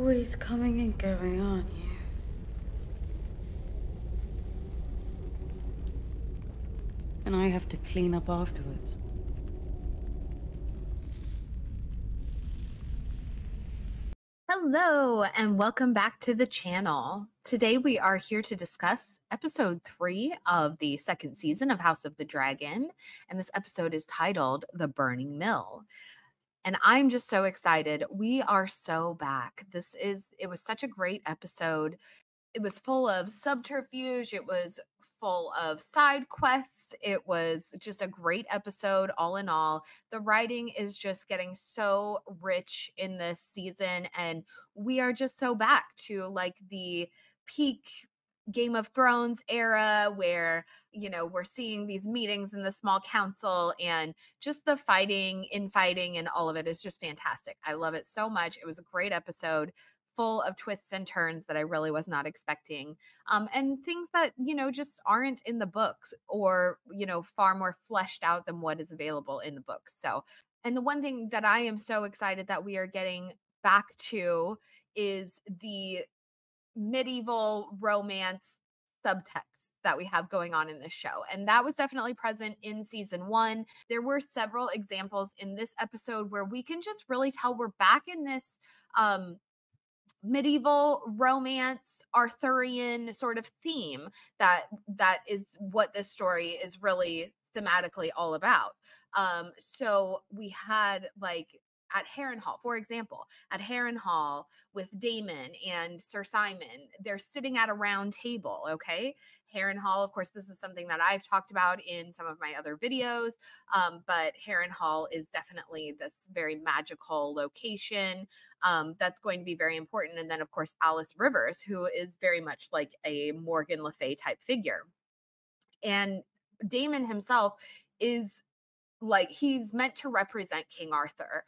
Always coming and going, aren't you? And I have to clean up afterwards. Hello, and welcome back to the channel. Today, we are here to discuss episode 3 of the second season of House of the Dragon. And this episode is titled The Burning Mill. And I'm just so excited. We are so back. It was such a great episode. It was full of subterfuge. It was full of side quests. It was just a great episode, all in all. The writing is just getting so rich in this season, and we are just so back to like the peak Game of Thrones era where, we're seeing these meetings in the small council and just the fighting, infighting, and all of it is just fantastic. I love it so much. It was a great episode full of twists and turns that I really was not expecting. And things that, just aren't in the books or, far more fleshed out than what is available in the books. So, and the one thing that I am so excited that we are getting back to is the medieval romance subtext that we have going on in this show. And that was definitely present in season 1. There were several examples in this episode where we can just really tell we're back in this medieval romance Arthurian sort of theme that is what this story is really thematically all about. So we had like at Harrenhal, for example, at Harrenhal with Damon and Sir Simon, they're sitting at a round table. Okay, Harrenhal, of course, this is something that I've talked about in some of my other videos, but Harrenhal is definitely this very magical location that's going to be very important. And then, of course, Alice Rivers, who is very much like a Morgan Le Fay type figure. And Damon himself is like he's meant to represent King Arthur.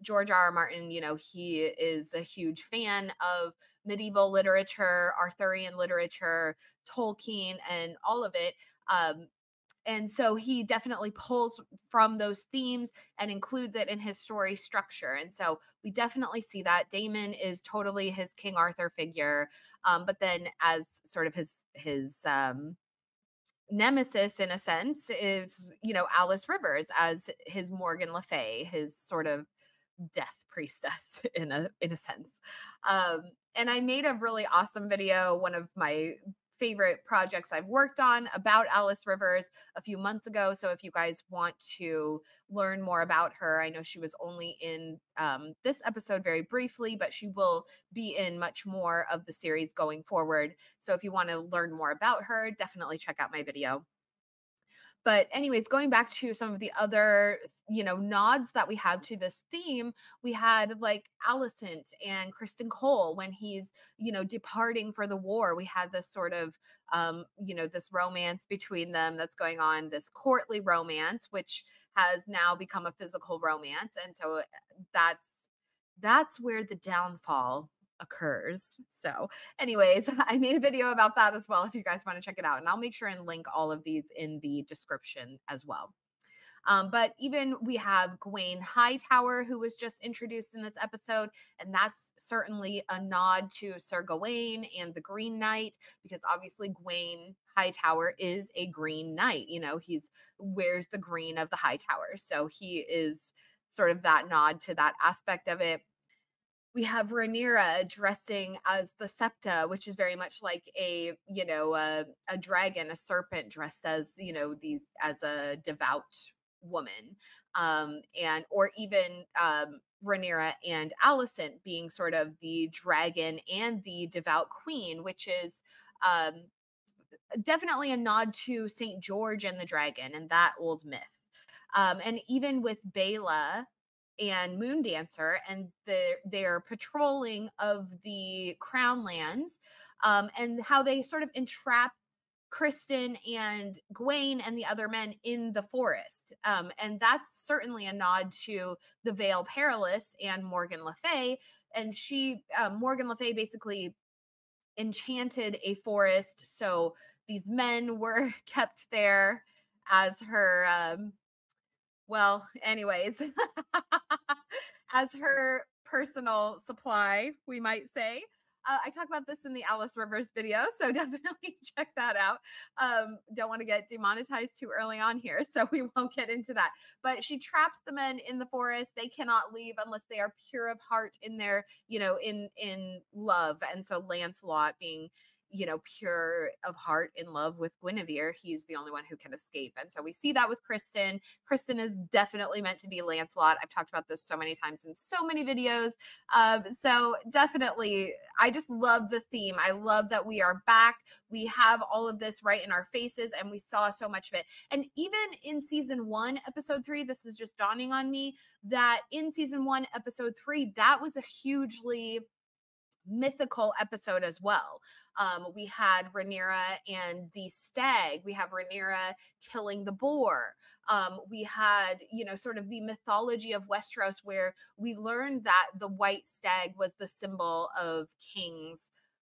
George R. R. Martin, he is a huge fan of medieval literature, Arthurian literature, Tolkien, and all of it. And so he definitely pulls from those themes and includes it in his story structure. And so we definitely see that Damon is totally his King Arthur figure, but then as sort of his nemesis in a sense is Alice Rivers as his Morgan Le Fay, his sort of death priestess in a sense. And I made a really awesome video, one of my favorite projects I've worked on about Alice Rivers a few months ago. So if you guys want to learn more about her, I know she was only in this episode very briefly, but she will be in much more of the series going forward. So if you want to learn more about her, definitely check out my video. But anyways, going back to some of the other, nods that we have to this theme, we had like Alicent and Kristen Cole when he's, departing for the war. We had this sort of, this romance between them that's going on, this courtly romance, which has now become a physical romance. And so that's where the downfall occurs. So, anyways, I made a video about that as well if you guys want to check it out. And I'll make sure and link all of these in the description as well. But even we have Gawain Hightower, who was just introduced in this episode, and that's certainly a nod to Sir Gawain and the Green Knight, because obviously Gawain Hightower is a Green Knight. He's wears the green of the Hightower, so he is sort of that nod to that aspect of it. We have Rhaenyra dressing as the Septa, which is very much like a dragon, a serpent dressed as, these as a devout woman. And or even Rhaenyra and Alicent being sort of the dragon and the devout queen, which is definitely a nod to Saint George and the dragon and that old myth. And even with Bela and Moondancer and their patrolling of the Crown Lands, and how they sort of entrap Kristen and Gawain and the other men in the forest. And that's certainly a nod to the Vale Perilous and Morgan Le Fay. And Morgan Le Fay basically enchanted a forest. So these men were kept there as her well, anyways, as her personal supply, we might say. I talk about this in the Alice Rivers video, so definitely check that out. Don't want to get demonetized too early on here, so we won't get into that. But she traps the men in the forest. They cannot leave unless they are pure of heart in their, in love. And so Lancelot being pure of heart in love with Guinevere, he's the only one who can escape. And so we see that with Kristen. Kristen is definitely meant to be Lancelot. I've talked about this so many times in so many videos. So definitely, I just love the theme. I love that we are back. We have all of this right in our faces, and we saw so much of it. And even in season 1, episode 3, this is just dawning on me that in season 1, episode 3, that was a hugely mythical episode as well. We had Rhaenyra and the stag. We have Rhaenyra killing the boar. We had, sort of the mythology of Westeros, where we learned that the white stag was the symbol of kings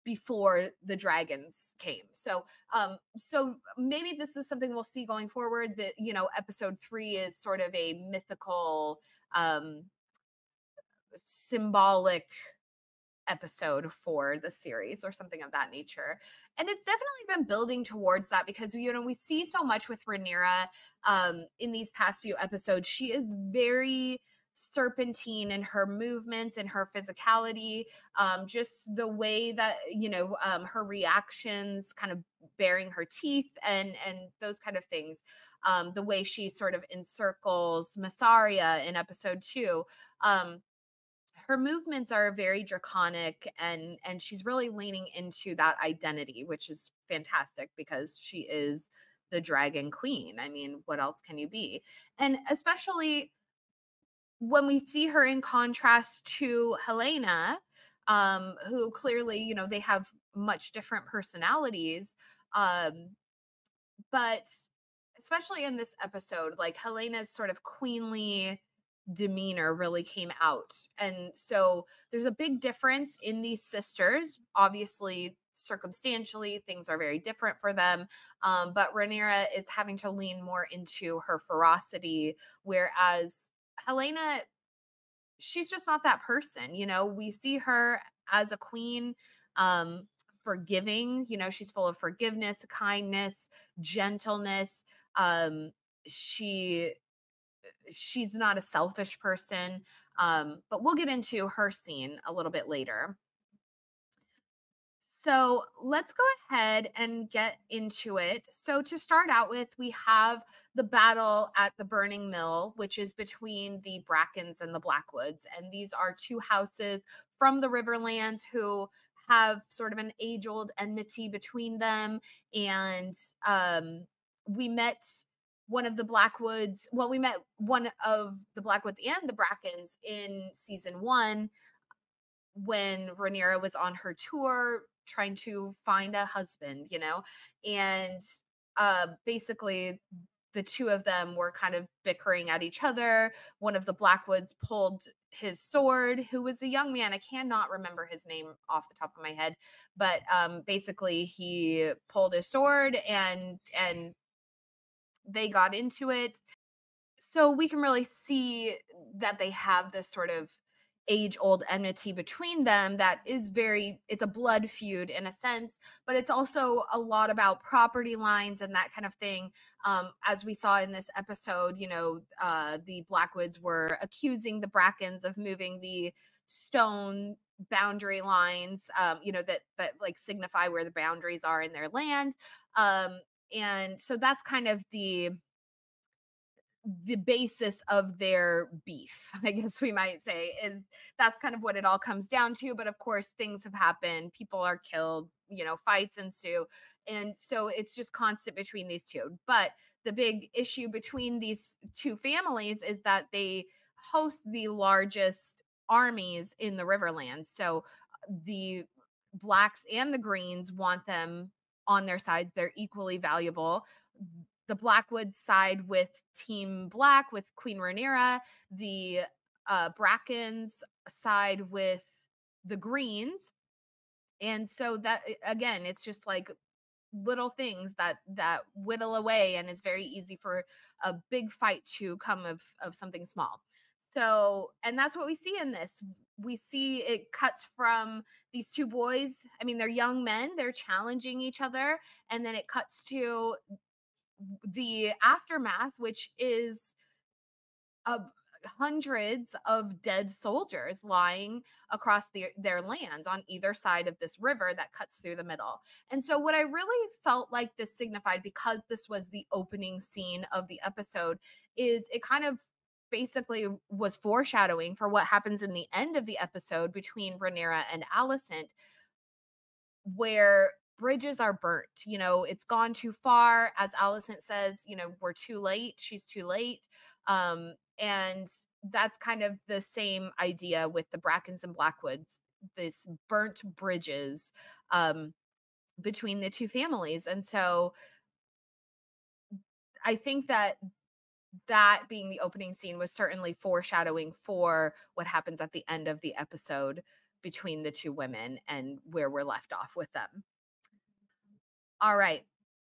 before the dragons came. So maybe this is something we'll see going forward, that episode 3 is sort of a mythical, symbolic episode for the series or something of that nature. And it's definitely been building towards that, because we see so much with Rhaenyra in these past few episodes. She is very serpentine in her movements and her physicality, just the way that her reactions, kind of baring her teeth and those kind of things, the way she sort of encircles Massaria in episode 2. Her movements are very draconic, and she's really leaning into that identity, which is fantastic because she is the dragon queen. I mean, what else can you be? And especially when we see her in contrast to Helena, who clearly, they have much different personalities. um but especially in this episode, like, Helena's sort of queenly demeanor really came out. And so there's a big difference in these sisters. Obviously, circumstantially, things are very different for them. But Rhaenyra is having to lean more into her ferocity, whereas Helena, she's just not that person. We see her as a queen, um, forgiving. She's full of forgiveness, kindness, gentleness. Um, she she's not a selfish person. But we'll get into her scene a little bit later. So let's go ahead and get into it. So, to start out with, we have the battle at the Burning Mill, which is between the Brackens and the Blackwoods. And these are two houses from the Riverlands who have sort of an age old enmity between them. And we met one of the Blackwoods. Well, we met one of the Blackwoods and the Brackens in season 1, when Rhaenyra was on her tour trying to find a husband, and basically the two of them were kind of bickering at each other. One of the Blackwoods pulled his sword, who was a young man. I cannot remember his name off the top of my head, but basically he pulled his sword, and they got into it. So we can really see that they have this sort of age old enmity between them that is it's a blood feud in a sense, but it's also a lot about property lines and that kind of thing. As we saw in this episode, the Blackwoods were accusing the Brackens of moving the stone boundary lines, that like signify where the boundaries are in their land. And so that's kind of the basis of their beef, I guess we might say, is that's kind of what it all comes down to. But of course, things have happened, people are killed, fights ensue. And so it's just constant between these two. But the big issue between these two families is that they host the largest armies in the Riverlands. So the Blacks and the Greens want them on their sides. They're equally valuable. The Blackwood side with Team Black, with Queen Rhaenyra. The Brackens side with the Greens. And so that, again, it's just like little things that whittle away, and it's very easy for a big fight to come of something small. So, and that's what we see in this. we see it cuts from these two boys. I mean, they're young men, they're challenging each other, and then it cuts to the aftermath, which is of hundreds of dead soldiers lying across their lands on either side of this river that cuts through the middle. And so, what I really felt like this signified, because this was the opening scene of the episode, is it kind of basically was foreshadowing for what happens in the end of the episode between Rhaenyra and Alicent, where bridges are burnt. You know, it's gone too far. As Alicent says, you know, we're too late. She's too late. And that's kind of the same idea with the Brackens and Blackwoods, this burnt bridges between the two families. And so I think that that being the opening scene was certainly foreshadowing for what happens at the end of the episode between the two women and where we're left off with them. All right.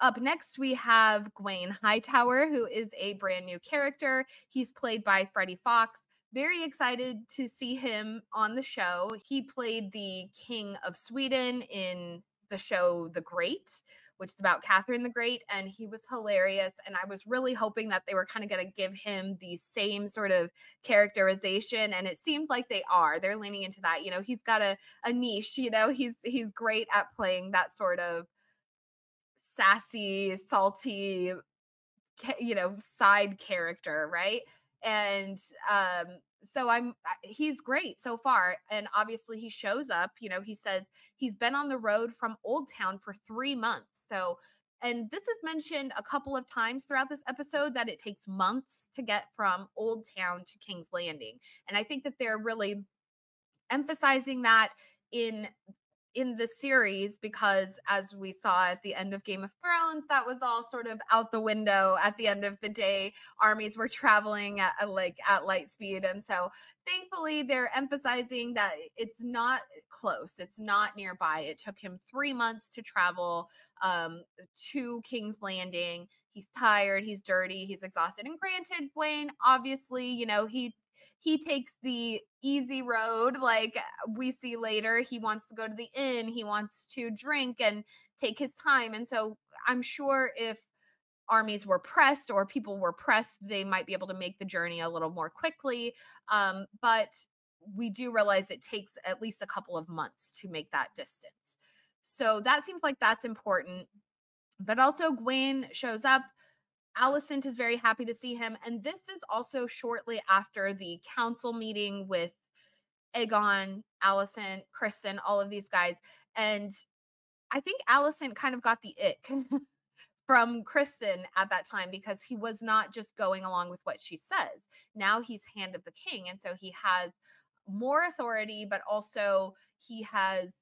Up next, we have Gawain Hightower, who is a brand new character. He's played by Freddie Fox. Very excited to see him on the show. He played the King of Sweden in the show The Great, which is about Catherine the Great, and he was hilarious. And I was really hoping that they were kind of going to give him the same sort of characterization, and it seems like they are. They're leaning into that. You know, he's got a niche. You know, he's great at playing that sort of sassy, salty, side character, right? And so he's great so far. And obviously he shows up, he says he's been on the road from Old Town for 3 months. So, and this is mentioned a couple of times throughout this episode, that it takes months to get from Old Town to King's Landing. And I think that they're really emphasizing that in the series, because as we saw at the end of Game of Thrones, that was all sort of out the window at the end of the day. Armies were traveling at light speed. And so thankfully they're emphasizing that it's not close, it's not nearby. It took him 3 months to travel to King's Landing. He's tired, he's dirty, he's exhausted. And granted, Wayne, obviously, he takes the easy road. Like we see later, he wants to go to the inn, he wants to drink and take his time. And so I'm sure if armies were pressed or people were pressed, they might be able to make the journey a little more quickly. But we do realize it takes at least a couple of months to make that distance. So that seems like that's important. But also, Gwen shows up. Alicent is very happy to see him. And this is also shortly after the council meeting with Aegon, Alicent, Kristen, all of these guys. And I think Alicent kind of got the ick from Kristen at that time, because he was not just going along with what she says. Now he's Hand of the King. And so he has more authority, but also he has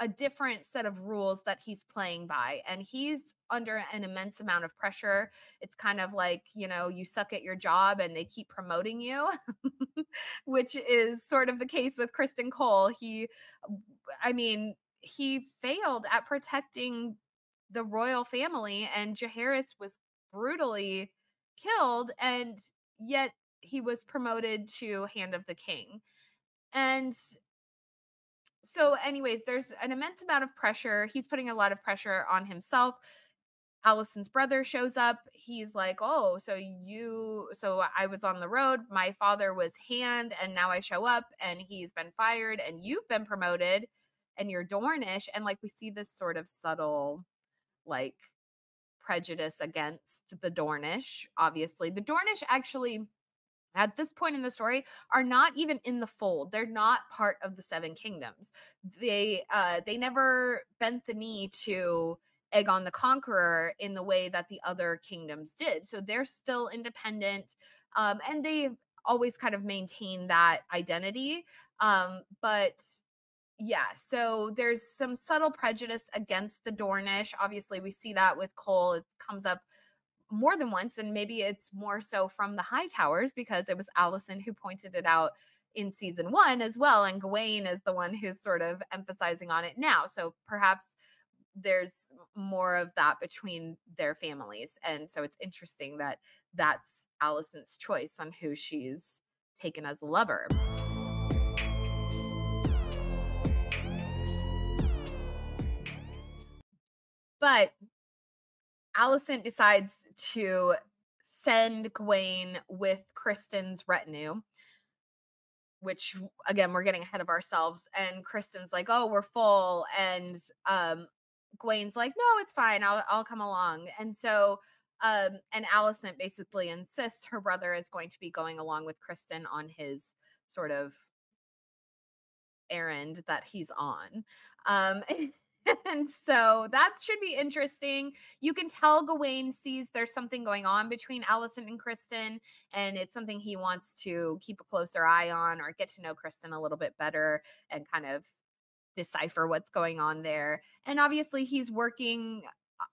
a different set of rules that he's playing by, and he's under an immense amount of pressure. It's kind of like, you suck at your job and they keep promoting you, which is sort of the case with Kristen Cole. I mean, he failed at protecting the royal family, and Jaehaerys was brutally killed, and yet he was promoted to Hand of the King. And so anyways, there's an immense amount of pressure. He's putting a lot of pressure on himself. Allison's brother shows up. He's like, "Oh, so I was on the road. My father was Hand, and now I show up and he's been fired and you've been promoted and you're Dornish." And like we see this sort of subtle like prejudice against the Dornish. Obviously, the Dornish actually at this point in the story are not even in the fold. They're not part of the Seven Kingdoms. They never bent the knee to Aegon the Conqueror in the way that the other kingdoms did. So they're still independent, and they always kind of maintain that identity. But yeah, so there's some subtle prejudice against the Dornish. Obviously, we see that with Cole. It comes up more than once, and maybe it's more so from the Hightowers, because it was Alicent who pointed it out in season 1 as well, and Gawain is the one who's sort of emphasizing on it now. So perhaps there's more of that between their families, and so it's interesting that that's Alicent's choice on who she's taken as a lover. But Alicent decides to send Gawain with Kristen's retinue, which again, we're getting ahead of ourselves. And Kristen's like, "Oh, we're full," and Gawain's like, "No, it's fine. I'll come along." And so, and Alicent basically insists her brother is going to be going along with Kristen on his sort of errand that he's on. Um, and so that should be interesting. You can tell Gawain sees there's something going on between Alicent and Kristen, and it's something he wants to keep a closer eye on or get to know Kristen a little bit better and kind of decipher what's going on there. And obviously he's working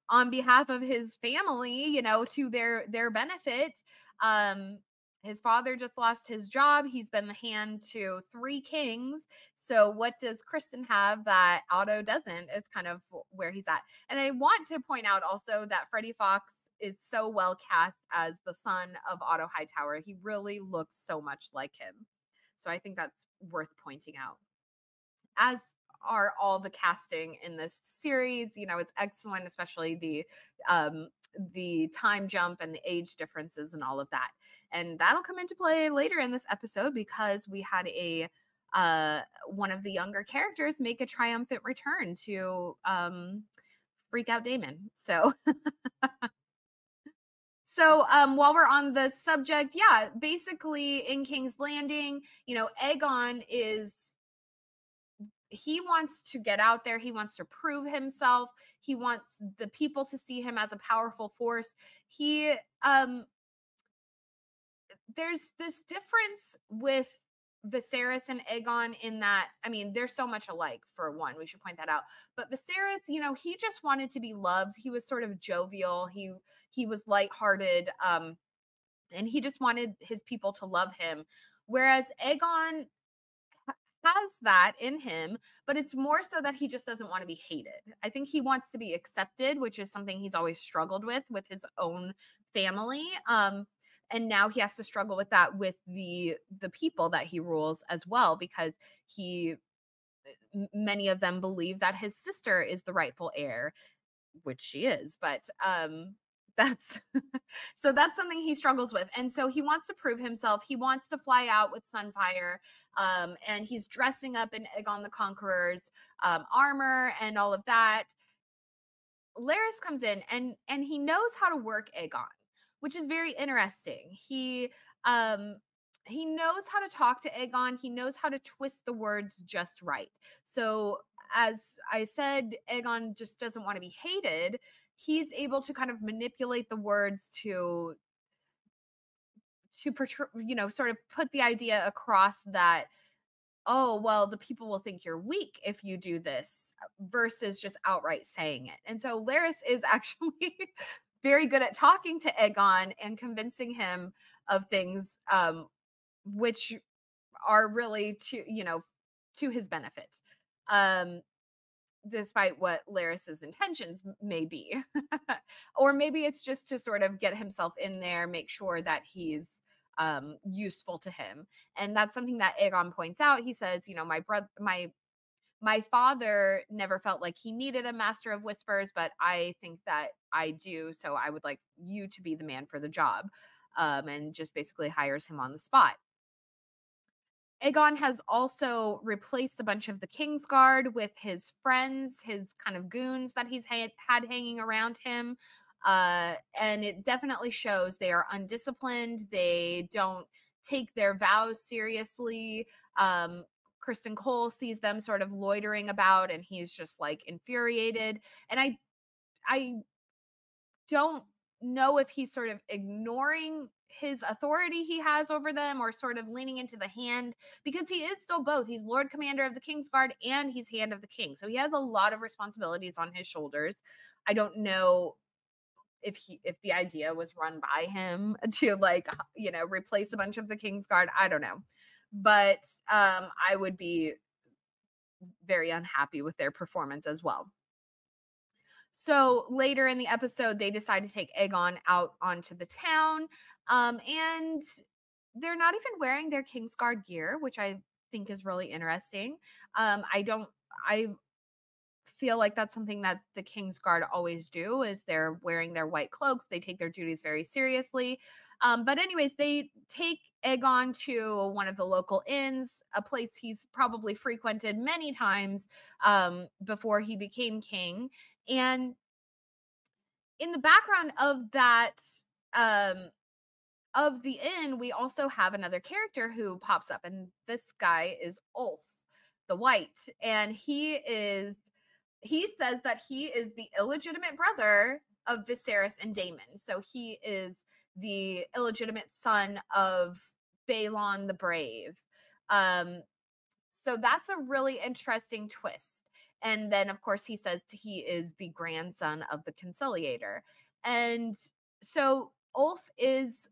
on behalf of his family, to their benefit. Um his father just lost his job. He's been the hand to three kings. So what does Kristen have that Otto doesn't is kind of where he's at. And I want to point out also that Freddie Fox is so well cast as the son of Otto Hightower. He really looks so much like him. So I think that's worth pointing out, as are all the casting in this series. It's excellent, especially the time jump and the age differences and all of that. And that'll come into play later in this episode because we had a one of the younger characters make a triumphant return to freak out Damon. So while we're on the subject, yeah, basically in King's Landing, Aegon he wants to get out there. He wants to prove himself. He wants the people to see him as a powerful force. There's this difference with Viserys and Aegon in that, I mean, they're so much alike, for one. We should point that out. But Viserys, he just wanted to be loved. He was sort of jovial. He was lighthearted. And he just wanted his people to love him. Whereas Aegon has that in him, but it's more so that he just doesn't want to be hated. I think he wants to be accepted, which is something he's always struggled with his own family. And now he has to struggle with that with the people that he rules as well, because many of them believe that his sister is the rightful heir, which she is. But that's so that's something he struggles with. And so he wants to prove himself. He wants to fly out with Sunfire. And he's dressing up in Aegon the Conqueror's armor and all of that. Larys comes in and he knows how to work Aegon, which is very interesting. He knows how to talk to Aegon. He knows how to twist the words just right. So as I said, Aegon just doesn't want to be hated. He's able to kind of manipulate the words to sort of put the idea across that, oh, well, the people will think you're weak if you do this, versus just outright saying it. And so Larys is actually very good at talking to Aegon and convincing him of things, which are really to his benefit. Despite what Larys's intentions may be. Or maybe it's just to sort of get himself in there, make sure that he's useful to him. And that's something that Aegon points out. He says, my father never felt like he needed a master of whispers, but I think that I do. So I would like you to be the man for the job. And just basically hires him on the spot. Aegon has also replaced a bunch of the Kingsguard with his friends, his kind of goons that he's had hanging around him. And it definitely shows they are undisciplined. They don't take their vows seriously. Kristen Cole sees them sort of loitering about and he's just like infuriated. And I don't know if he's sort of ignoring his authority he has over them or sort of leaning into the hand, because he is still both. He's Lord Commander of the Kingsguard and he's Hand of the King. So he has a lot of responsibilities on his shoulders. I don't know if the idea was run by him to replace a bunch of the Kingsguard. I don't know. But I would be very unhappy with their performance as well. So later in the episode, they decide to take Aegon out onto the town. And they're not even wearing their Kingsguard gear, which I think is really interesting. I don't I feel like that's something that the Kingsguard always do is they're wearing their white cloaks. They take their duties very seriously. But anyways, they take Aegon to one of the local inns, a place he's probably frequented many times before he became king. And in the background um, of the inn, we also have another character who pops up, and this guy is Ulf the White, and he says that he is the illegitimate brother of Viserys and Daemon. So he is the illegitimate son of Balon the Brave. Um, so that's a really interesting twist. And then, of course, he says he is the grandson of the Conciliator. And so Ulf is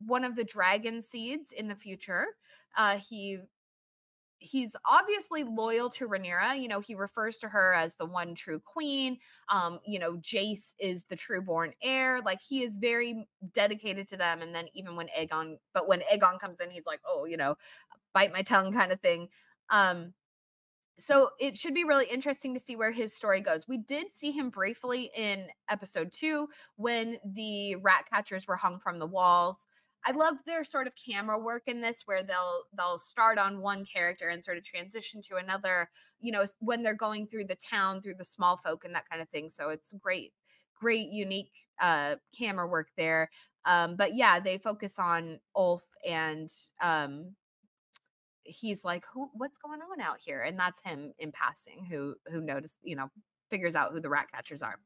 one of the dragon seeds in the future. He's obviously loyal to Rhaenyra. You know, he refers to her as the one true queen. You know, Jace is the true-born heir. Like, he is very dedicated to them. And then even when Aegon comes in, he's like, oh, you know, bite my tongue kind of thing. Um, so it should be really interesting to see where his story goes. We did see him briefly in episode 2 when the rat catchers were hung from the walls. I love their sort of camera work in this where they'll start on one character and sort of transition to another, you know, when they're going through the town, through the small folk and that kind of thing. So it's great unique camera work there. But yeah, they focus on Ulf and he's like, what's going on out here? And that's him in passing who noticed, you know, figures out who the rat catchers are.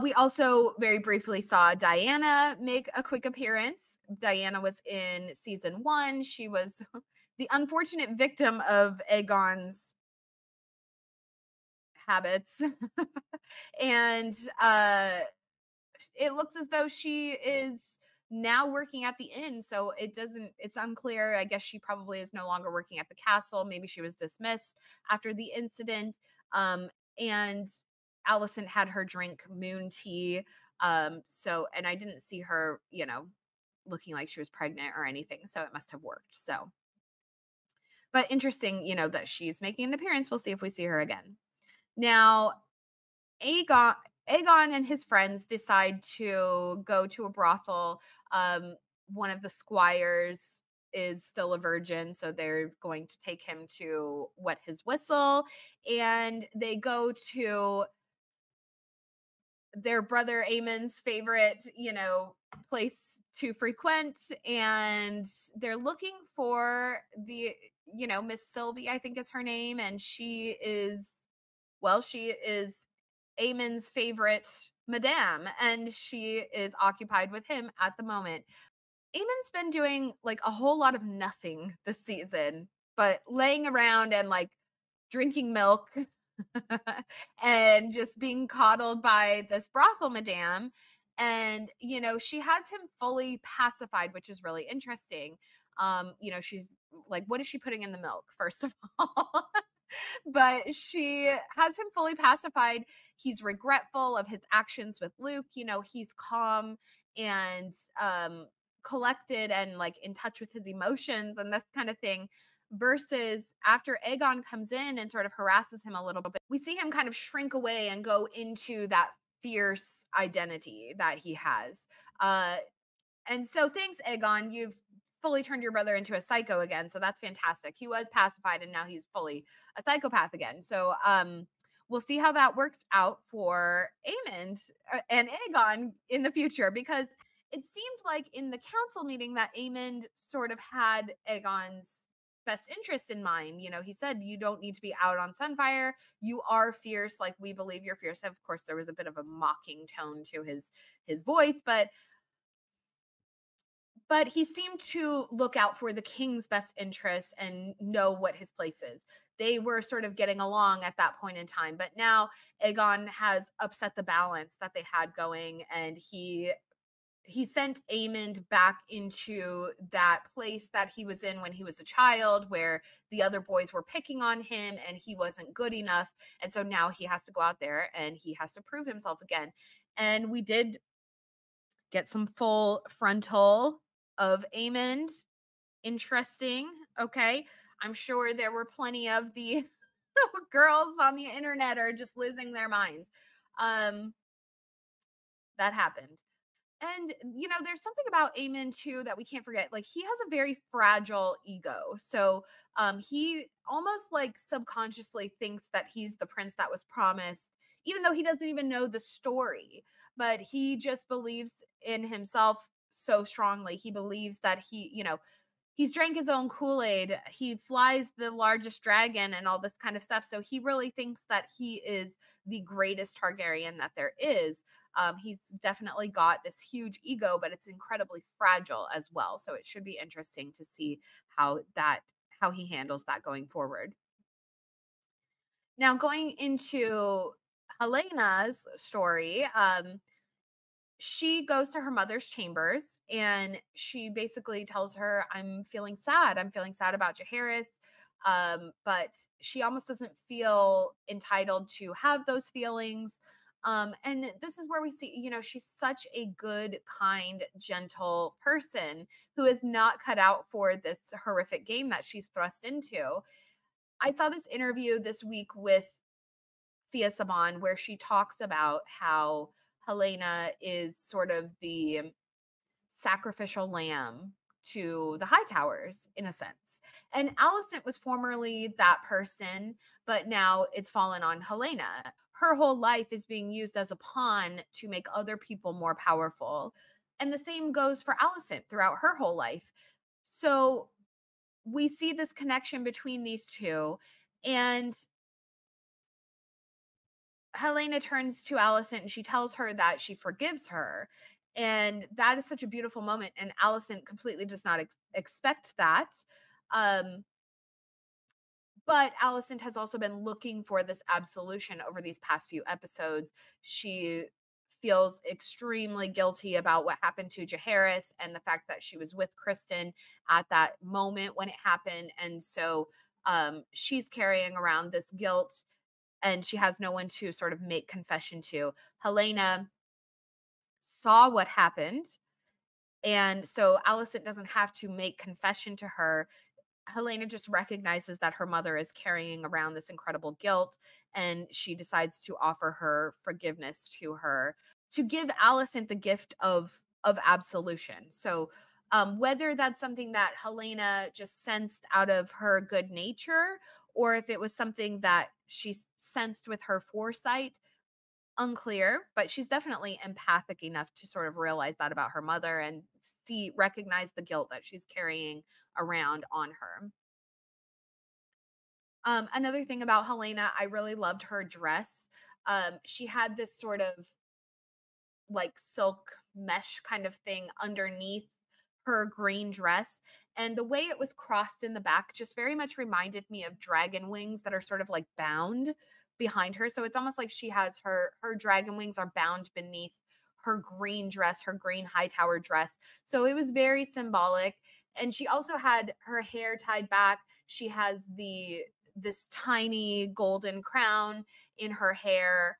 We also very briefly saw Diana make a quick appearance. Diana was in season 1. She was the unfortunate victim of Aegon's habits. And it looks as though she is now working at the inn, so it's unclear. I guess she probably is no longer working at the castle. Maybe she was dismissed after the incident. And Allison had her drink moon tea. So and I didn't see her, you know, looking like she was pregnant or anything, so it must have worked. So but interesting, you know, that she's making an appearance. We'll see if we see her again. Now, Aegon Aegon and his friends decide to go to a brothel. One of the squires is still a virgin, so they're going to take him to wet his whistle, and they go to their brother Aemon's favorite, you know, place to frequent, and they're looking for the, you know, Miss Sylvie, I think is her name, and she is Aemon's favorite madame, and she is occupied with him at the moment. Aemon's been doing like a whole lot of nothing this season, but laying around and like drinking milk and just being coddled by this brothel madame. And, you know, she has him fully pacified, which is really interesting. You know, she's like, what is she putting in the milk, first of all? But she has him fully pacified. He's regretful of his actions with Luke. You know, he's calm and collected and like in touch with his emotions and this kind of thing. Versus after Aegon comes in and sort of harasses him a little bit, we see him kind of shrink away and go into that fierce identity that he has. And so thanks, Aegon. You've fully turned your brother into a psycho again. So that's fantastic. He was pacified and now he's fully a psychopath again. So we'll see how that works out for Aemond and Aegon in the future, because it seemed like in the council meeting that Aemond sort of had Aegon's best interest in mind. You know, he said, you don't need to be out on Sunfire. You are fierce. Like, we believe you're fierce. Of course, there was a bit of a mocking tone to his voice, but he seemed to look out for the king's best interests and know what his place is. They were sort of getting along at that point in time, but now Aegon has upset the balance that they had going, and he sent Aemond back into that place that he was in when he was a child, where the other boys were picking on him and he wasn't good enough. And so now he has to go out there and he has to prove himself again. And we did get some full frontal of Amond. Interesting. Okay. I'm sure there were plenty of the girls on the internet are just losing their minds. Um, that happened. And there's something about Aemon too that we can't forget. Like, he has a very fragile ego. So he almost like subconsciously thinks that he's the prince that was promised, even though he doesn't even know the story. But he just believes in himself so strongly. He believes that he's drank his own Kool-Aid. He flies the largest dragon and all this kind of stuff. So he really thinks that he is the greatest Targaryen that there is. He's definitely got this huge ego, but it's incredibly fragile as well. So it should be interesting to see how he handles that going forward. Now, going into Helena's story, she goes to her mother's chambers and she basically tells her, I'm feeling sad. I'm feeling sad about Jaehaerys. But she almost doesn't feel entitled to have those feelings. And this is where we see, she's such a good, kind, gentle person who is not cut out for this horrific game that she's thrust into. I saw this interview this week with Fia Saban where she talks about how Helena is sort of the sacrificial lamb to the High Towers in a sense. And Alicent was formerly that person, but now it's fallen on Helena. Her whole life is being used as a pawn to make other people more powerful. And the same goes for Alicent throughout her whole life. So we see this connection between these two. And Helena turns to Alicent and she tells her that she forgives her. And that is such a beautiful moment. And Alicent completely does not expect that. Um, but Alicent has also been looking for this absolution over these past few episodes. She feels extremely guilty about what happened to Jaehaerys and the fact that she was with Kristen at that moment when it happened. And so she's carrying around this guilt and she has no one to sort of make confession to. Helena saw what happened. And so Alicent doesn't have to make confession to her. Helena just recognizes that her mother is carrying around this incredible guilt and she decides to offer her forgiveness to her to give Alicent the gift of absolution. So whether that's something that Helena just sensed out of her good nature or if it was something that she sensed with her foresight, unclear, but she's definitely empathic enough to sort of realize that about her mother and recognize the guilt that she's carrying around on her. Another thing about Helena, I really loved her dress. She had this sort of like silk mesh kind of thing underneath her green dress. And the way it was crossed in the back just very much reminded me of dragon wings that are sort of like bound behind her. So it's almost like she has her dragon wings are bound beneath her green dress, her green high tower dress. So it was very symbolic. And she also had her hair tied back. She has this tiny golden crown in her hair,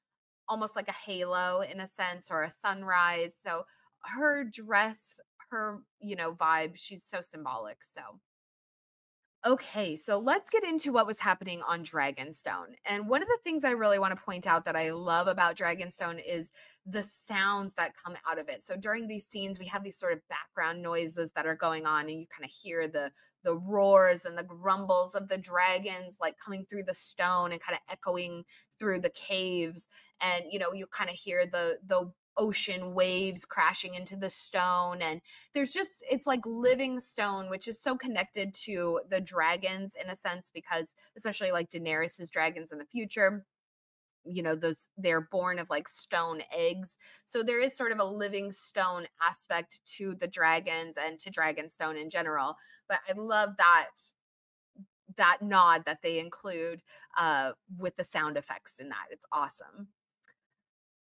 almost like a halo in a sense or a sunrise. So her dress, her, vibe, she's so symbolic. So okay, so let's get into what was happening on Dragonstone. And one of the things I really want to point out that I love about Dragonstone is the sounds that come out of it. So during these scenes, we have these sort of background noises that are going on, and you kind of hear the roars and the grumbles of the dragons like coming through the stone and kind of echoing through the caves. And you kind of hear the ocean waves crashing into the stone, and it's like living stone, which is so connected to the dragons in a sense, because especially like Daenerys's dragons in the future, those they're born of like stone eggs. So there is sort of a living stone aspect to the dragons and to Dragonstone in general. But I love that nod that they include with the sound effects in that. It's awesome.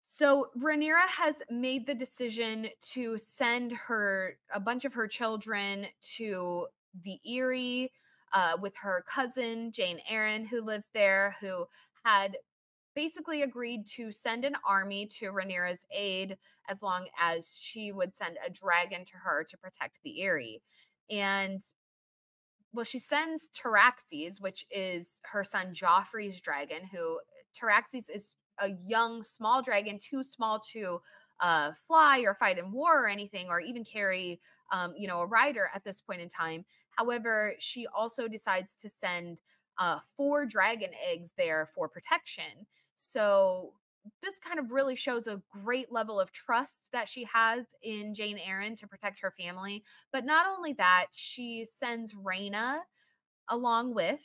So Rhaenyra has made the decision to send a bunch of her children to the Eyrie with her cousin Jane Eyre, who lives there, who had basically agreed to send an army to Rhaenyra's aid as long as she would send a dragon to her to protect the Eyrie. And well, she sends Taraxes, which is her son Joffrey's dragon, who Taraxes is a young, small dragon, too small to fly or fight in war or anything, or even carry, a rider at this point in time. However, she also decides to send 4 dragon eggs there for protection. So this kind of really shows a great level of trust that she has in Jane Eyre to protect her family. But not only that, she sends Rhaena along with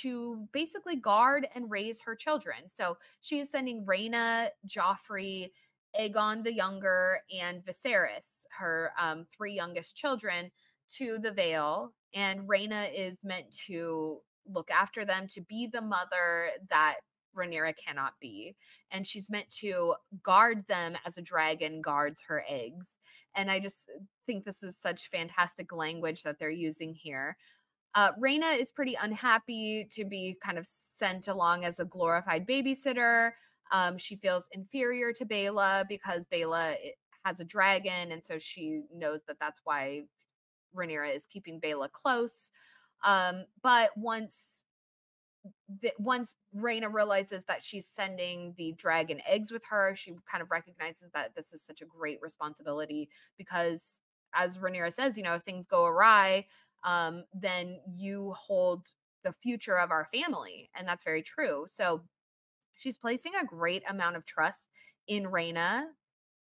to basically guard and raise her children. So she is sending Rhaena, Joffrey, Aegon the Younger, and Viserys, her 3 youngest children, to the Vale. And Rhaena is meant to look after them, to be the mother that Rhaenyra cannot be. And she's meant to guard them as a dragon guards her eggs. And I just think this is such fantastic language that they're using here. Rhaena is pretty unhappy to be kind of sent along as a glorified babysitter. She feels inferior to Baela because Baela has a dragon, and so she knows that that's why Rhaenyra is keeping Baela close. But once Rhaena realizes that she's sending the dragon eggs with her, she kind of recognizes that this is such a great responsibility because, as Rhaenyra says, if things go awry, then you hold the future of our family, and that's very true. So she's placing a great amount of trust in Rhaena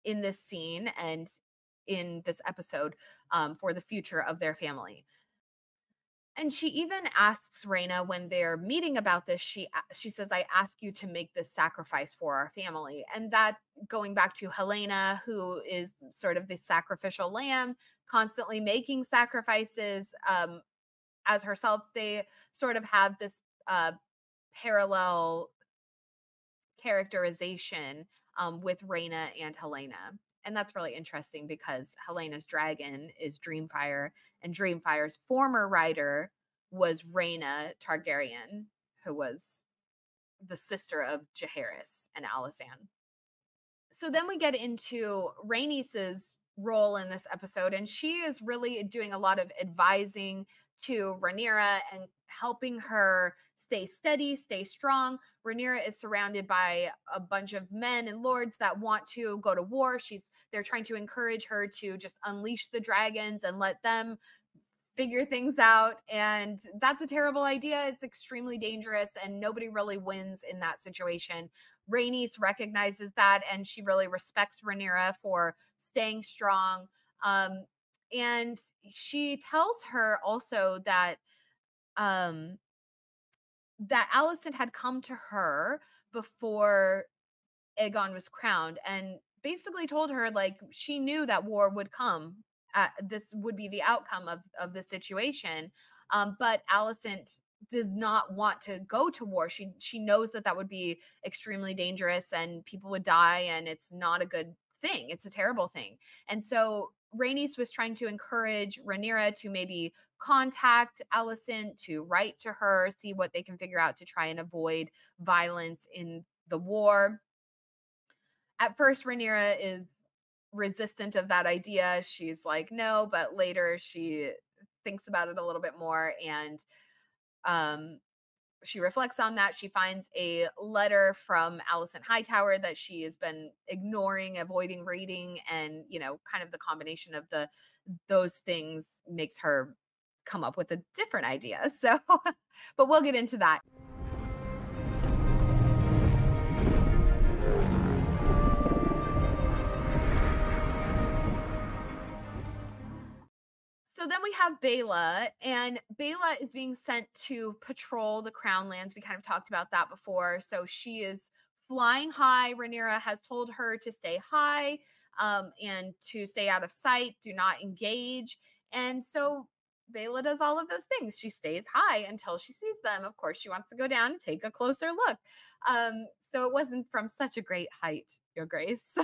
in this scene and in this episode for the future of their family. And she even asks Rhaena when they're meeting about this, she says, I ask you to make this sacrifice for our family. And that, going back to Helena, who is sort of the sacrificial lamb, constantly making sacrifices as herself, they sort of have this parallel characterization with Rhaena and Helena. And that's really interesting because Helena's dragon is Dreamfire, and Dreamfire's former rider was Rhaena Targaryen, who was the sister of Jaehaerys and Alysanne. So then we get into Rhaenys's role in this episode, and she is really doing a lot of advising to Rhaenyra and helping her stay steady, stay strong. Rhaenyra is surrounded by a bunch of men and lords that want to go to war. They're trying to encourage her to just unleash the dragons and let them figure things out. And that's a terrible idea. It's extremely dangerous, and nobody really wins in that situation. Rhaenys recognizes that, and she really respects Rhaenyra for staying strong. And she tells her also that that Alicent had come to her before Aegon was crowned, and basically told her like she knew that war would come. This would be the outcome of the situation, but Alicent does not want to go to war. She knows that would be extremely dangerous and people would die, and it's not a good thing. It's a terrible thing. And so Rhaenys was trying to encourage Rhaenyra to maybe contact Alicent, to write to her, see what they can figure out to try and avoid violence in the war. At first, Rhaenyra is resistant of that idea. She's like, no, but later she thinks about it a little bit more, and um, she reflects on that. She finds a letter from Alicent Hightower that she has been ignoring, avoiding reading, and kind of the combination of those things makes her come up with a different idea. So, but we'll get into that. So then we have Baela, and Baela is being sent to patrol the Crown Lands. We kind of talked about that before. So she is flying high. Rhaenyra has told her to stay high and to stay out of sight, do not engage. And so Baela does all of those things. She stays high until she sees them. Of course, she wants to go down and take a closer look. So it wasn't from such a great height, Your Grace.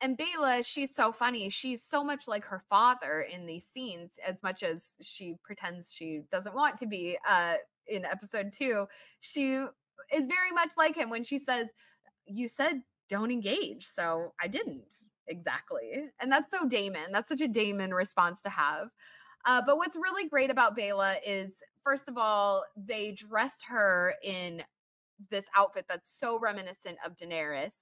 And Baela, she's so funny. She's so much like her father in these scenes, as much as she pretends she doesn't want to be in episode 2. She is very much like him when she says, "You said don't engage, so I didn't." Exactly. And that's so Damon. That's such a Damon response to have. But what's really great about Bela is, first of all, they dressed her in this outfit that's so reminiscent of Daenerys.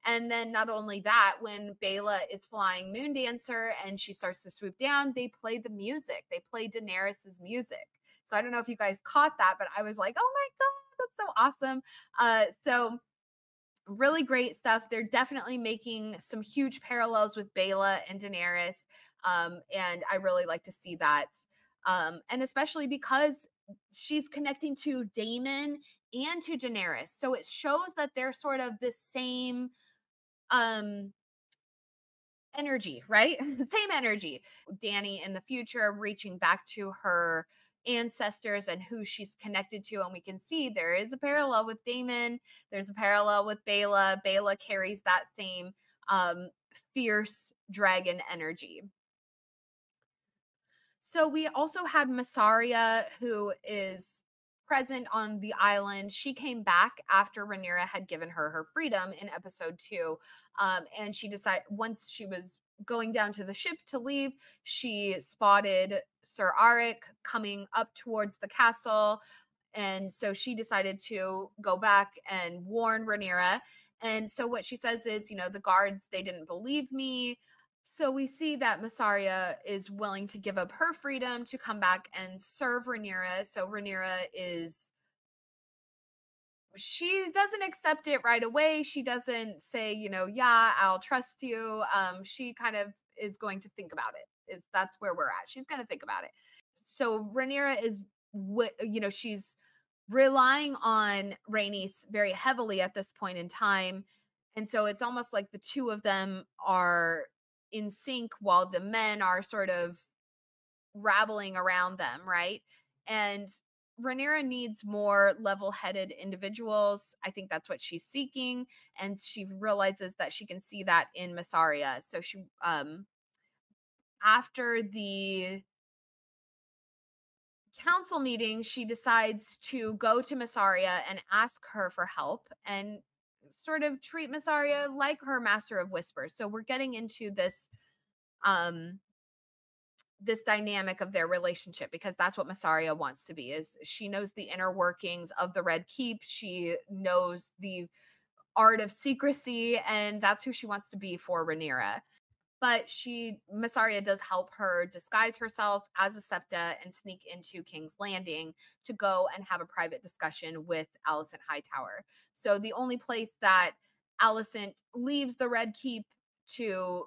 And then not only that, when Bela is flying Moondancer and she starts to swoop down, they play the music. They play Daenerys's music. So I don't know if you guys caught that, but I was like, oh my God, that's so awesome. So really great stuff. They're definitely making some huge parallels with Bela and Daenerys. And I really like to see that. And especially because she's connecting to Damon and to Daenerys. So it shows that they're sort of the same um energy, right? Same energy. Dany in the future reaching back to her ancestors and who she's connected to. And we can see there is a parallel with Damon. There's a parallel with Bela. Bela carries that same um, fierce dragon energy. So we also had Massaria, who is present on the island. She came back after Rhaenyra had given her her freedom in episode 2. And she decided, once she was going down to the ship to leave, she spotted Sir Arik coming up towards the castle. And so she decided to go back and warn Rhaenyra. And so what she says is, the guards, they didn't believe me. So we see that Massaria is willing to give up her freedom to come back and serve Rhaenyra. So Rhaenyra is, she doesn't accept it right away. She doesn't say, yeah, I'll trust you. She kind of is going to think about it. That's where we're at. She's going to think about it. So Rhaenyra is, she's relying on Rhaenys very heavily at this point in time. And so it's almost like the two of them are in sync while the men are sort of rabbling around them, right? And Rhaenyra needs more level-headed individuals. I think that's what she's seeking, and she realizes that she can see that in Massaria. So she after the council meeting, she decides to go to Massaria and ask her for help and sort of treat Massaria like her master of whispers. So we're getting into um this dynamic of their relationship, because that's what Massaria wants to be. Is she knows the inner workings of the Red Keep. She knows the art of secrecy, and that's who she wants to be for Rhaenyra. But Massaria does help her disguise herself as a septa and sneak into King's Landing to go and have a private discussion with Alicent Hightower. So the only place that Alicent leaves the Red Keep to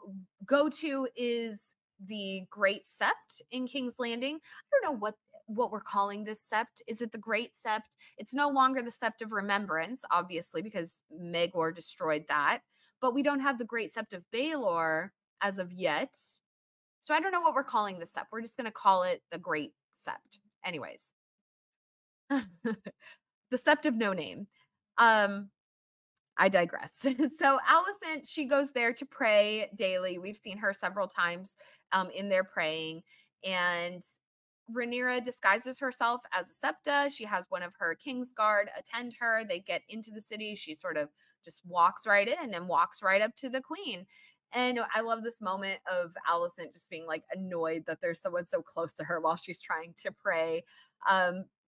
go to is the Great Sept in King's Landing. I don't know what we're calling this sept. Is it the Great Sept? It's no longer the Sept of Remembrance, obviously, because Maegor destroyed that. But we don't have the Great Sept of Baelor as of yet. So I don't know what we're calling this sept. We're just going to call it the Great Sept. Anyways, the Sept of No Name. I digress. So Alicent, she goes there to pray daily. We've seen her several times in there praying. And Rhaenyra disguises herself as a septa. She has one of her Kingsguard attend her. They get into the city. She sort of just walks right in and walks right up to the queen. And I love this moment of Alicent just being like annoyed that there's someone so close to her while she's trying to pray.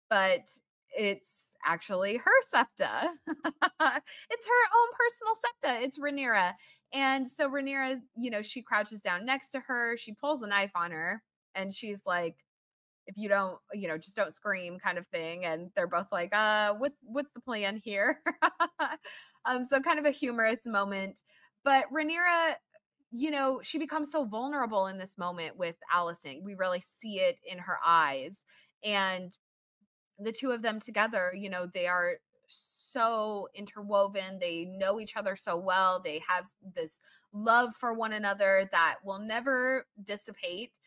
But it's actually her septa. It's her own personal septa. It's Rhaenyra. And so Rhaenyra, she crouches down next to her. She pulls a knife on her and she's like, if you don't, just don't scream kind of thing. And they're both like, what's the plan here? So kind of a humorous moment. But Rhaenyra, she becomes so vulnerable in this moment with Alicent. We really see it in her eyes. And the two of them together, they are so interwoven. They know each other so well. They have this love for one another that will never dissipate.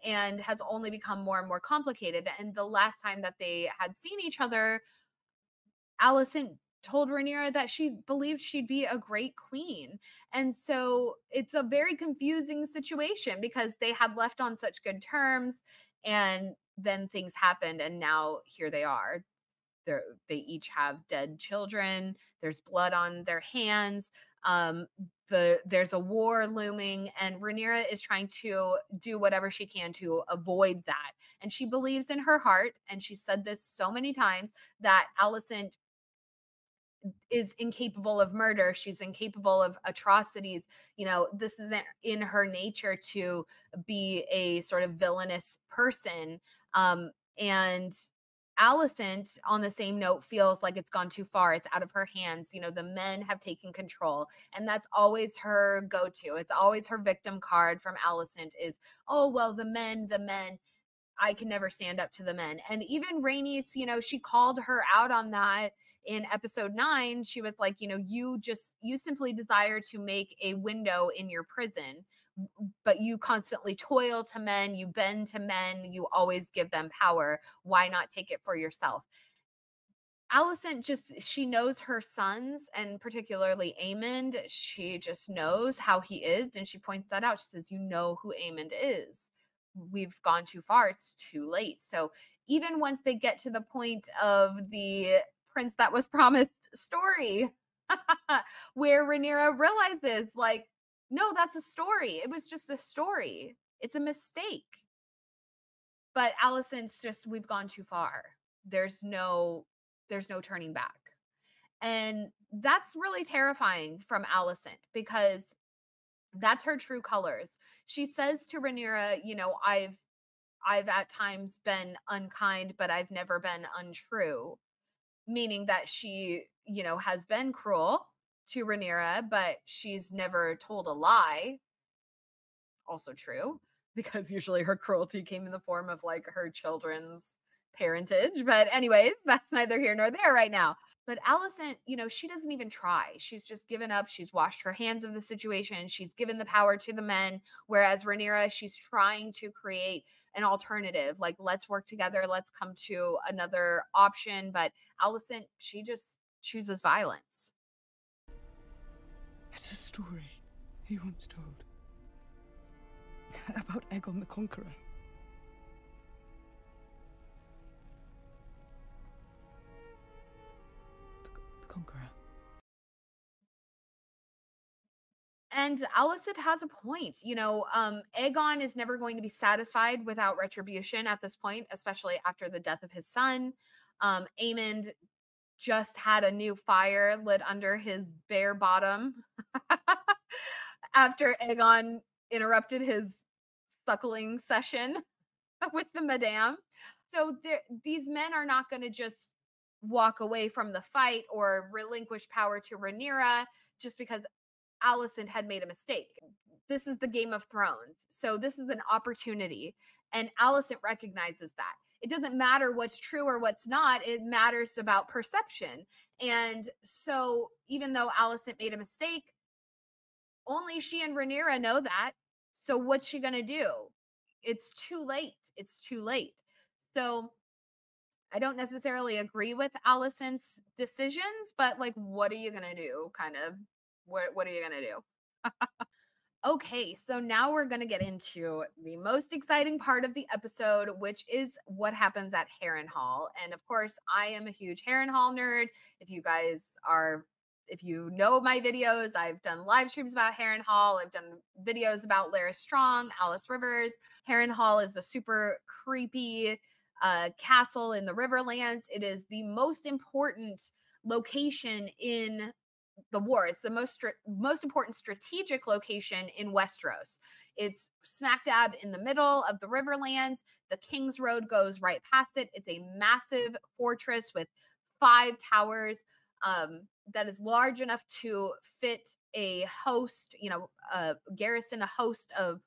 And has only become more and more complicated. And the last time that they had seen each other, Alicent told Rhaenyra that she believed she'd be a great queen. And so it's a very confusing situation because they had left on such good terms and then things happened and now here they are. they each have dead children. There's blood on their hands. Um, there's a war looming, and Rhaenyra is trying to do whatever she can to avoid that. And she believes in her heart, and she said this so many times, that Alicent is incapable of murder. She's incapable of atrocities. This isn't in her nature to be a sort of villainous person. And Alicent, on the same note, feels like it's gone too far. It's out of her hands. The men have taken control. And that's always her go to. It's always her victim card from Alicent is, oh, well, the men. I can never stand up to the men. And even Rhaenys, she called her out on that in episode 9. She was like, you simply desire to make a window in your prison, but you constantly toil to men, you bend to men, you always give them power. Why not take it for yourself? Alicent she knows her sons, and particularly Aemond. She just knows how he is, and she points that out. She says, "You know who Aemond is. We've gone too far. It's too late." So even once they get to the point of the prince that was promised story, where Rhaenyra realizes, like, no, that's a story. It was just a story. It's a mistake. But Alicent's just, we've gone too far. There's no turning back. And that's really terrifying from Alicent, because that's her true colors. She says to Rhaenyra, I've at times been unkind, but I've never been untrue, meaning that she, has been cruel to Rhaenyra, but she's never told a lie. Also true, because usually her cruelty came in the form of like her children's parentage. But anyways, that's neither here nor there right now. But Alicent, she doesn't even try. She's just given up. She's washed her hands of the situation. She's given the power to the men. Whereas Rhaenyra, she's trying to create an alternative. Like, let's work together. Let's come to another option. But Alicent, she just chooses violence. It's a story he once told about Aegon the Conqueror. The Conqueror. And Alicent has a point. Aegon is never going to be satisfied without retribution at this point, especially after the death of his son. Aemond just had a new fire lit under his bare bottom after Aegon interrupted his suckling session with the madame. So these men are not going to just walk away from the fight or relinquish power to Rhaenyra just because Alicent had made a mistake. This is the Game of Thrones. So this is an opportunity. And Alicent recognizes that. It doesn't matter what's true or what's not. It matters about perception. And so even though Alicent made a mistake, only she and Rhaenyra know that. So what's she going to do? It's too late. It's too late. So I don't necessarily agree with Alicent's decisions, but like, what are you going to do? Kind of, what are you going to do? Okay, so now we're going to get into the most exciting part of the episode, which is what happens at Harrenhal. And of course, I am a huge Harrenhal nerd. If you know my videos, I've done live streams about Harrenhal. I've done videos about Larys Strong, Alice Rivers. Harrenhal is a super creepy castle in the Riverlands. It is the most important location in the war. It's the most important strategic location in Westeros. It's smack dab in the middle of the Riverlands. The King's Road goes right past it. It's a massive fortress with 5 towers that is large enough to fit a host, garrison a host of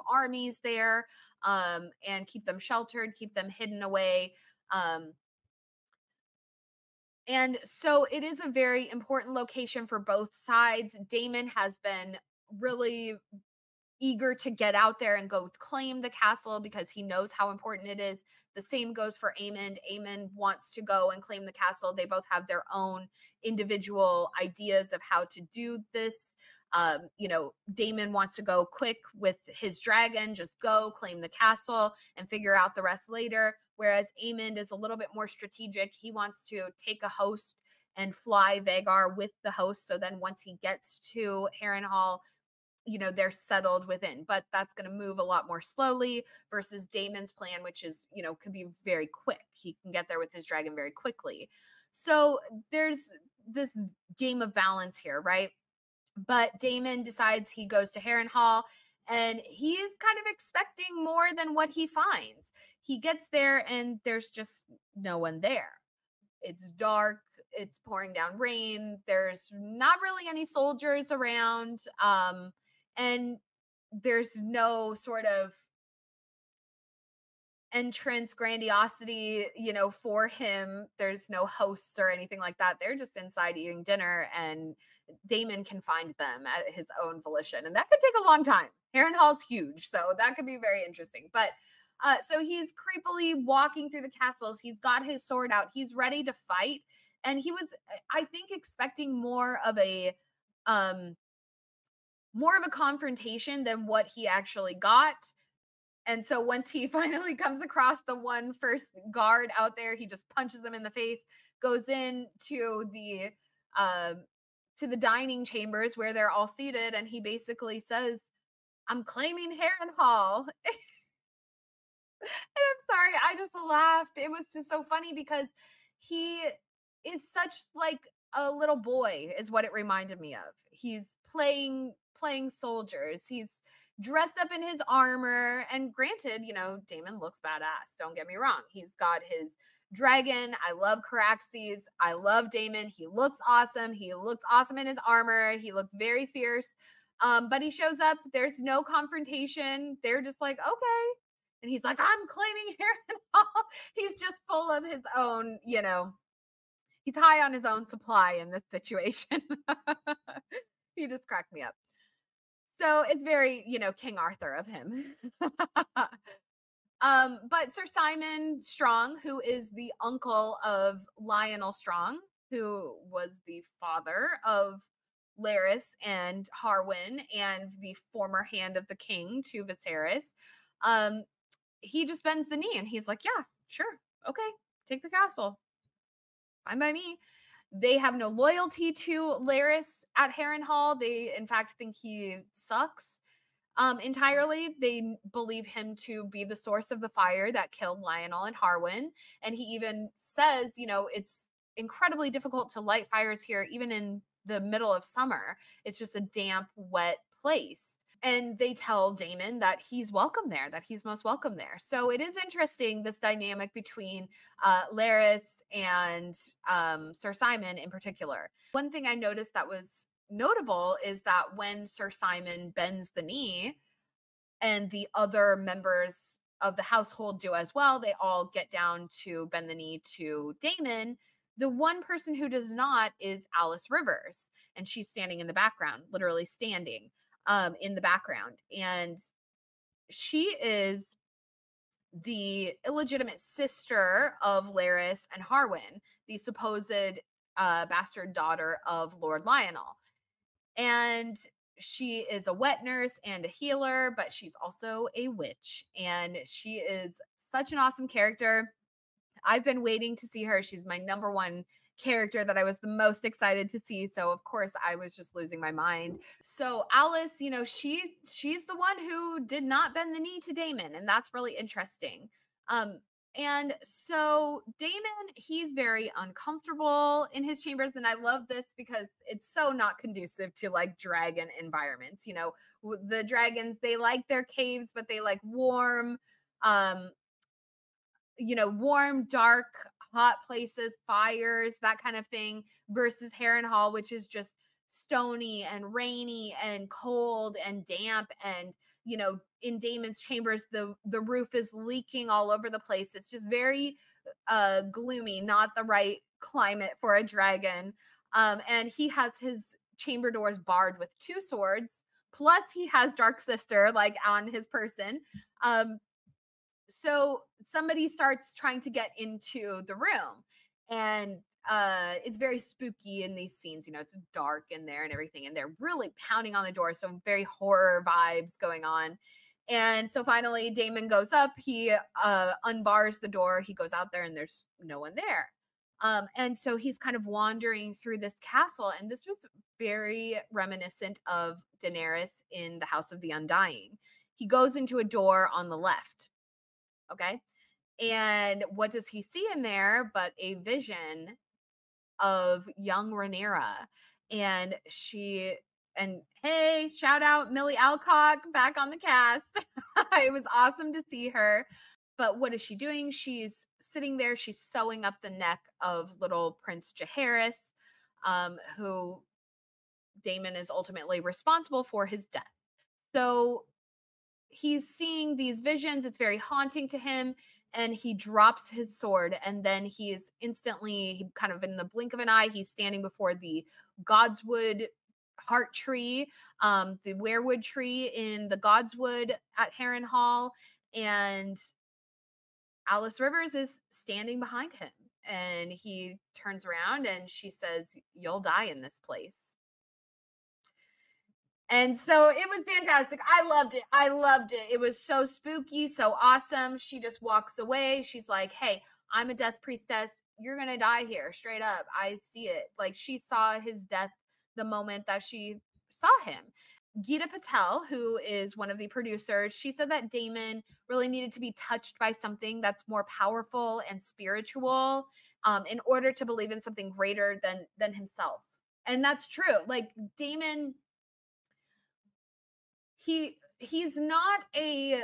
armies there, and keep them sheltered, keep them hidden away. And so it is a very important location for both sides. Daemon has been really eager to get out there and go claim the castle because he knows how important it is. The same goes for Aemond. Aemond wants to go and claim the castle. They both have their own individual ideas of how to do this. Daemon wants to go quick with his dragon, just go claim the castle and figure out the rest later. Whereas Aemond is a little bit more strategic. He wants to take a host and fly Vhagar with the host. So then once he gets to Harrenhal, they're settled within, but that's going to move a lot more slowly versus Daemon's plan, which is, could be very quick. He can get there with his dragon very quickly. So there's this game of balance here, right? But Daemon decides he goes to Harrenhal and he's kind of expecting more than what he finds. He gets there and there's just no one there. It's dark. It's pouring down rain. There's not really any soldiers around. And there's no sort of entrance grandiosity, for him. There's no hosts or anything like that. They're just inside eating dinner, and Daemon can find them at his own volition. And that could take a long time. Harrenhal's huge, so that could be very interesting. But so he's creepily walking through the castles. He's got his sword out. He's ready to fight. And he was, I think, expecting more of a confrontation than what he actually got. And so once he finally comes across the one first guard out there, he just punches him in the face, goes in to the dining chambers where they're all seated, and he basically says, "I'm claiming Harrenhal." And I'm sorry, I just laughed. It was just so funny because he is such like a little boy, is what it reminded me of. He's playing soldiers. He's dressed up in his armor. And granted, Daemon looks badass. Don't get me wrong. He's got his dragon. I love Caraxes. I love Daemon. He looks awesome. He looks awesome in his armor. He looks very fierce. But he shows up. There's no confrontation. They're just like, okay. And he's like, "I'm claiming Harrenhal." He's just full of his own, he's high on his own supply in this situation. He just cracked me up. So it's very, King Arthur of him. But Sir Simon Strong, who is the uncle of Lionel Strong, who was the father of Larys and Harwin and the former hand of the king to Viserys, he just bends the knee and he's like, "Yeah, sure. Okay. Take the castle. Fine by me." They have no loyalty to Larys at Harrenhal. They, in fact, think he sucks entirely. They believe him to be the source of the fire that killed Lionel and Harwin. And he even says, it's incredibly difficult to light fires here, even in the middle of summer. It's just a damp, wet place. And they tell Daemon that he's welcome there, that he's most welcome there. So it is interesting, this dynamic between Larys and Sir Simon in particular. One thing I noticed that was notable is that when Sir Simon bends the knee and the other members of the household do as well, they all get down to bend the knee to Daemon. The one person who does not is Alice Rivers, and she's standing in the background, literally standing in the background. And she is the illegitimate sister of Larys and Harwin, the supposed bastard daughter of Lord Lionel. And she is a wet nurse and a healer, but she's also a witch. And she is such an awesome character. I've been waiting to see her. She's my number one character that I was the most excited to see. So of course I was just losing my mind. So Alice, she's the one who did not bend the knee to Daemon, and that's really interesting. And so Daemon, he's very uncomfortable in his chambers. And I love this because it's so not conducive to like dragon environments. The dragons, they like their caves, but they like warm, warm, dark, hot places, fires, that kind of thing, versus Harrenhal, which is just stony and rainy and cold and damp. And, in Daemon's chambers, the roof is leaking all over the place. It's just very gloomy, not the right climate for a dragon. And he has his chamber doors barred with 2 swords, Plus he has Dark Sister like on his person. So somebody starts trying to get into the room, and it's very spooky in these scenes. It's dark in there and everything, and they're really pounding on the door, so very horror vibes going on. And so finally Damon goes up, he unbars the door, he goes out there, and there's no one there. And so he's kind of wandering through this castle, and this was very reminiscent of Daenerys in the House of the Undying. He goes into a door on the left. Okay. And what does he see in there but a vision of young Rhaenyra? And hey, shout out Millie Alcock back on the cast. It was awesome to see her. But what is she doing? She's sitting there. She's sewing up the neck of little Prince Jaehaerys, who Daemon is ultimately responsible for his death. So he's seeing these visions. It's very haunting to him. And he drops his sword. And then he kind of in the blink of an eye, he's standing before the Godswood heart tree, the weirwood tree in the Godswood at Harrenhal. And Alice Rivers is standing behind him. And he turns around and she says, "You'll die in this place." And so it was fantastic. I loved it. I loved it. It was so spooky, so awesome. She just walks away. She's like, "Hey, I'm a death priestess. You're going to die here, straight up. I see it." Like, she saw his death the moment that she saw him. Geeta Patel, who is one of the producers, she said that Daemon really needed to be touched by something that's more powerful and spiritual, in order to believe in something greater than himself. And that's true. Like, Daemon, he's not a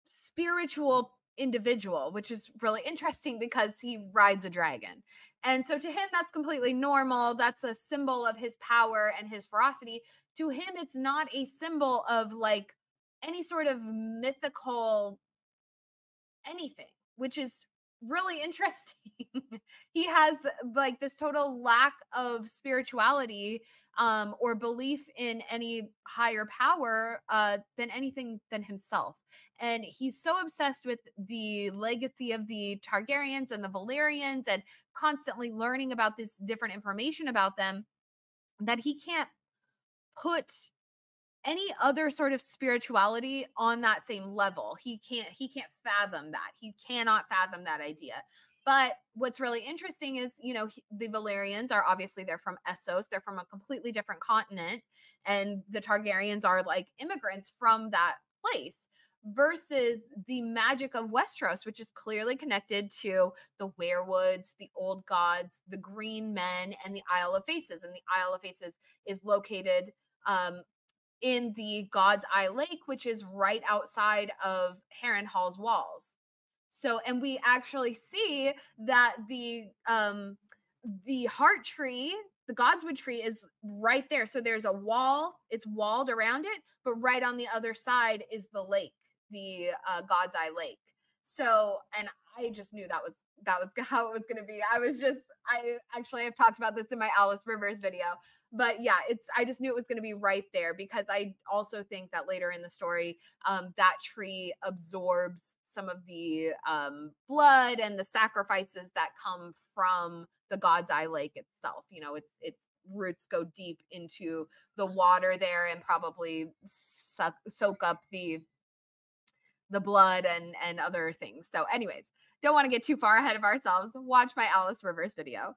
spiritual individual, which is really interesting because he rides a dragon. And so to him, that's completely normal. That's a symbol of his power and his ferocity. To him, it's not a symbol of like any sort of mythical anything, which is really interesting. He has like this total lack of spirituality, or belief in any higher power than anything than himself. And he's so obsessed with the legacy of the Targaryens and the Valyrians and constantly learning about this different information about them that he can't put any other sort of spirituality on that same level. He can't fathom that. He cannot fathom that idea. But what's really interesting is, the Valyrians are obviously, they're from Essos. They're from a completely different continent. And the Targaryens are like immigrants from that place, versus the magic of Westeros, which is clearly connected to the werewoods, the old gods, the green men, and the Isle of Faces. And the Isle of Faces is located in the God's Eye Lake, which is right outside of Harrenhal's walls. So, and we actually see that the heart tree, the Godswood tree, is right there. So there's a wall, it's walled around it, but right on the other side is the lake, the God's Eye Lake. So, and I just knew that was how it was going to be. I actually have talked about this in my Alice Rivers video, but yeah, I just knew it was going to be right there, because I also think that later in the story, that tree absorbs some of the blood and the sacrifices that come from the God's Eye Lake itself. Its roots go deep into the water there and probably soak up the blood and other things. So anyways, don't want to get too far ahead of ourselves. Watch my Alice Rivers video.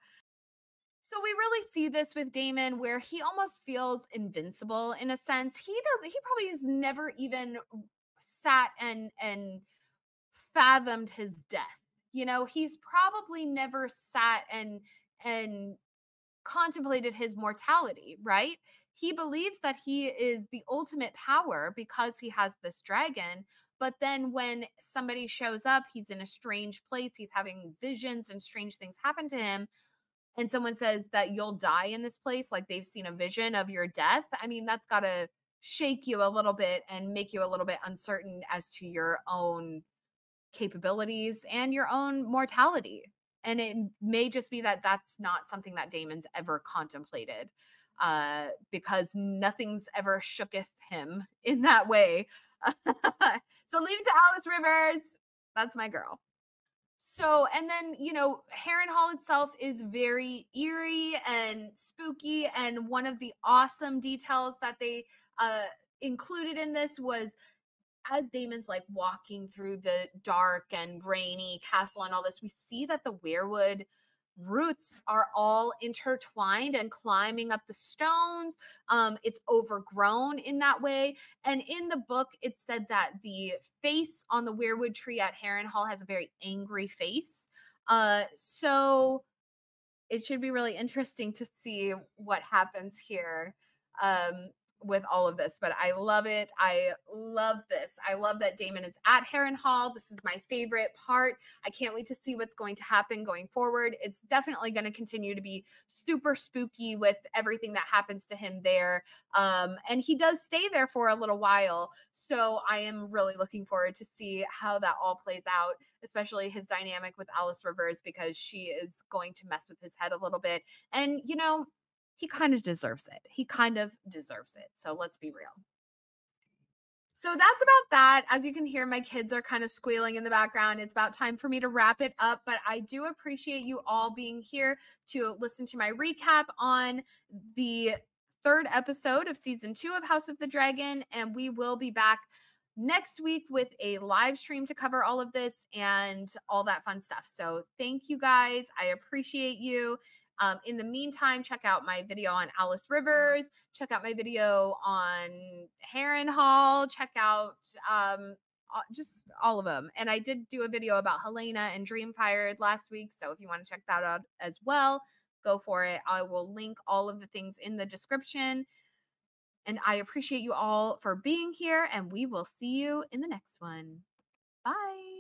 So we really see this with Daemon, where he almost feels invincible in a sense. He probably has never even sat and fathomed his death. He's probably never sat and contemplated his mortality, right? He believes that he is the ultimate power because he has this dragon. But then when somebody shows up, he's in a strange place, he's having visions and strange things happen to him, and someone says that you'll die in this place, like they've seen a vision of your death. I mean, that's got to shake you a little bit and make you a little bit uncertain as to your own capabilities and your own mortality. And it may just be that that's not something that Daemon's ever contemplated. because nothing's ever shooketh him in that way. So leave it to Alice Rivers. That's my girl. So, and then, Harrenhal itself is very eerie and spooky. And one of the awesome details that they included in this was as Damon's like walking through the dark and rainy castle and all this, we see that the weirwood roots are all intertwined and climbing up the stones. It's overgrown in that way. And in the book, it said that the face on the weirwood tree at Harrenhal has a very angry face. So it should be really interesting to see what happens here. With all of this, but I love it. I love this. I love that Damon is at Harrenhal. This is my favorite part. I can't wait to see what's going to happen going forward. It's definitely going to continue to be super spooky with everything that happens to him there. And he does stay there for a little while. So I am really looking forward to see how that all plays out, especially his dynamic with Alice Rivers, because she is going to mess with his head a little bit. And, he kind of deserves it. He kind of deserves it. So let's be real. So that's about that. As you can hear, my kids are kind of squealing in the background. It's about time for me to wrap it up, but I do appreciate you all being here to listen to my recap on the 3rd episode of season 2 of House of the Dragon. And we will be back next week with a live stream to cover all of this and all that fun stuff. So thank you guys. I appreciate you. In the meantime, check out my video on Alice Rivers. Check out my video on Harrenhal. Check out just all of them. And I did do a video about Helena and Dreamfire last week. So if you want to check that out as well, go for it. I will link all of the things in the description. And I appreciate you all for being here. And we will see you in the next one. Bye.